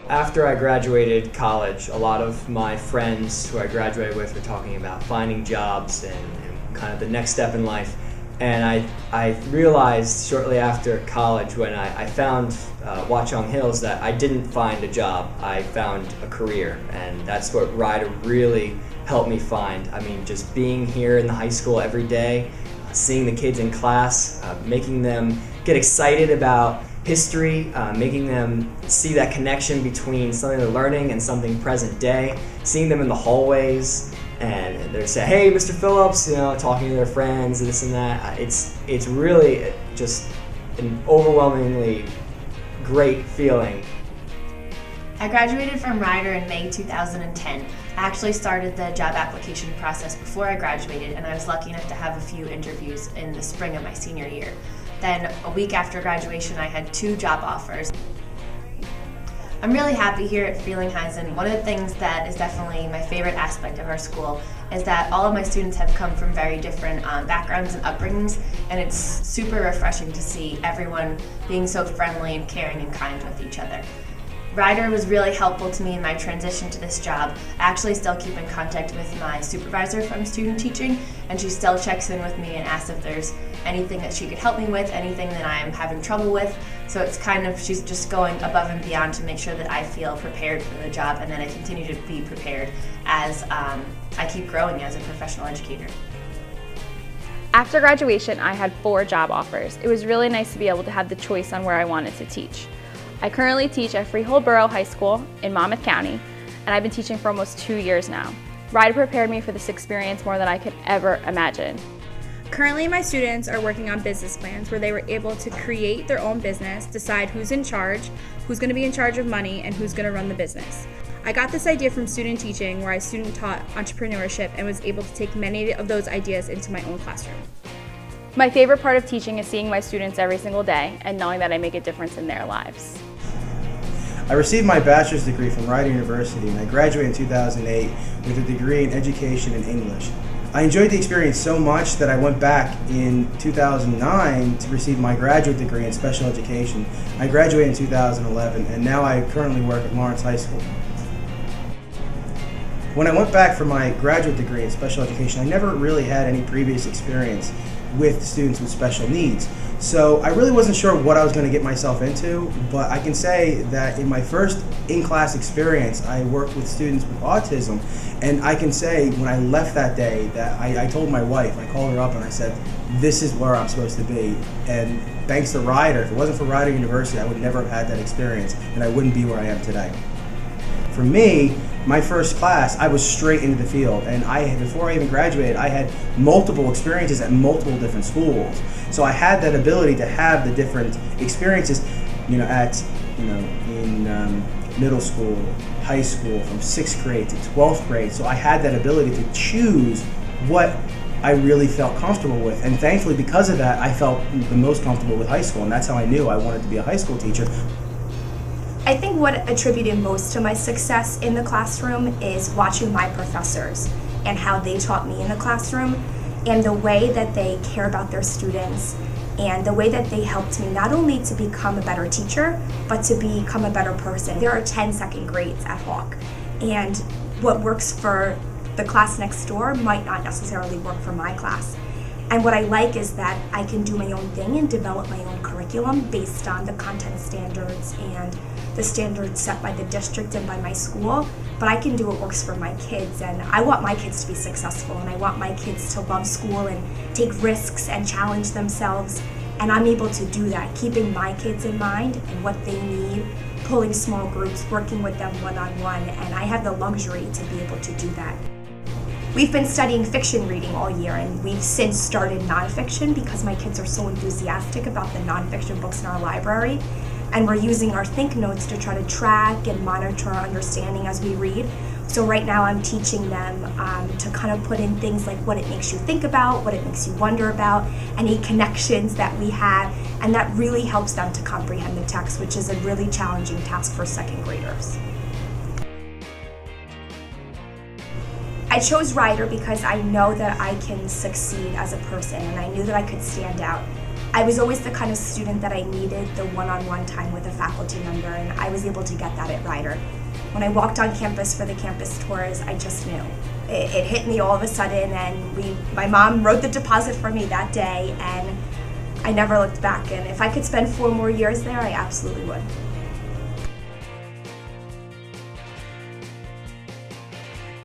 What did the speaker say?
After I graduated college, a lot of my friends who I graduated with were talking about finding jobs and kind of the next step in life. And I realized shortly after college when I found Watchung Hills that I didn't find a job, I found a career. And that's what Rider really helped me find. I mean, just being here in the high school every day, seeing the kids in class, making them get excited about history, making them see that connection between something they're learning and something present day, seeing them in the hallways, and they're saying, "Hey, Mr. Phillips," talking to their friends, this and that. It's really just an overwhelmingly great feeling. I graduated from Rider in May 2010. I actually started the job application process before I graduated, and I was lucky enough to have a few interviews in the spring of my senior year. Then a week after graduation, I had 2 job offers. I'm really happy here at Frelinghuysen. One of the things that is definitely my favorite aspect of our school is that all of my students have come from very different backgrounds and upbringings, and it's super refreshing to see everyone being so friendly and caring and kind with each other. Rider was really helpful to me in my transition to this job. I actually still keep in contact with my supervisor from student teaching, and she still checks in with me and asks if there's anything that she could help me with, anything that I'm having trouble with. So it's kind of, she's just going above and beyond to make sure that I feel prepared for the job and that I continue to be prepared as I keep growing as a professional educator. After graduation, I had 4 job offers. It was really nice to be able to have the choice on where I wanted to teach. I currently teach at Freehold Borough High School in Monmouth County, and I've been teaching for almost 2 years now. Rider prepared me for this experience more than I could ever imagine. Currently, my students are working on business plans where they were able to create their own business, decide who's in charge, who's going to be in charge of money, and who's going to run the business. I got this idea from student teaching, where I student taught entrepreneurship and was able to take many of those ideas into my own classroom. My favorite part of teaching is seeing my students every single day and knowing that I make a difference in their lives. I received my bachelor's degree from Rider University, and I graduated in 2008 with a degree in education and English. I enjoyed the experience so much that I went back in 2009 to receive my graduate degree in special education. I graduated in 2011, and now I currently work at Lawrence High School. When I went back for my graduate degree in special education, I never really had any previous experience with students with special needs. So I really wasn't sure what I was going to get myself into, but I can say that in my first in-class experience, I worked with students with autism, and I can say when I left that day that I told my wife, I called her up and I said, this is where I'm supposed to be. And thanks to Rider, if it wasn't for Rider University, I would never have had that experience, and I wouldn't be where I am today. For me, my first class, I was straight into the field, and before I even graduated, I had multiple experiences at multiple different schools. So I had that ability to have the different experiences, in middle school, high school, from 6th grade to 12th grade. So I had that ability to choose what I really felt comfortable with, and thankfully because of that, I felt the most comfortable with high school, and that's how I knew I wanted to be a high school teacher. I think what attributed most to my success in the classroom is watching my professors and how they taught me in the classroom, and the way that they care about their students, and the way that they helped me not only to become a better teacher, but to become a better person. There are 10 second grades at Hawk, and what works for the class next door might not necessarily work for my class. And what I like is that I can do my own thing and develop my own curriculum based on the content standards and the standards set by the district and by my school, but I can do what works for my kids, and I want my kids to be successful, and I want my kids to love school and take risks and challenge themselves, and I'm able to do that, keeping my kids in mind and what they need, pulling small groups, working with them one-on-one, and I have the luxury to be able to do that. We've been studying fiction reading all year, and we've since started nonfiction because my kids are so enthusiastic about the nonfiction books in our library. And we're using our Think Notes to try to track and monitor our understanding as we read. So right now I'm teaching them to kind of put in things like what it makes you think about, what it makes you wonder about, any connections that we have, and that really helps them to comprehend the text, which is a really challenging task for 2nd graders. I chose Rider because I know that I can succeed as a person, and I knew that I could stand out. I was always the kind of student that I needed the one-on-one time with a faculty member, and I was able to get that at Rider. When I walked on campus for the campus tours, I just knew. It hit me all of a sudden, and my mom wrote the deposit for me that day, and I never looked back. And if I could spend 4 more years there, I absolutely would.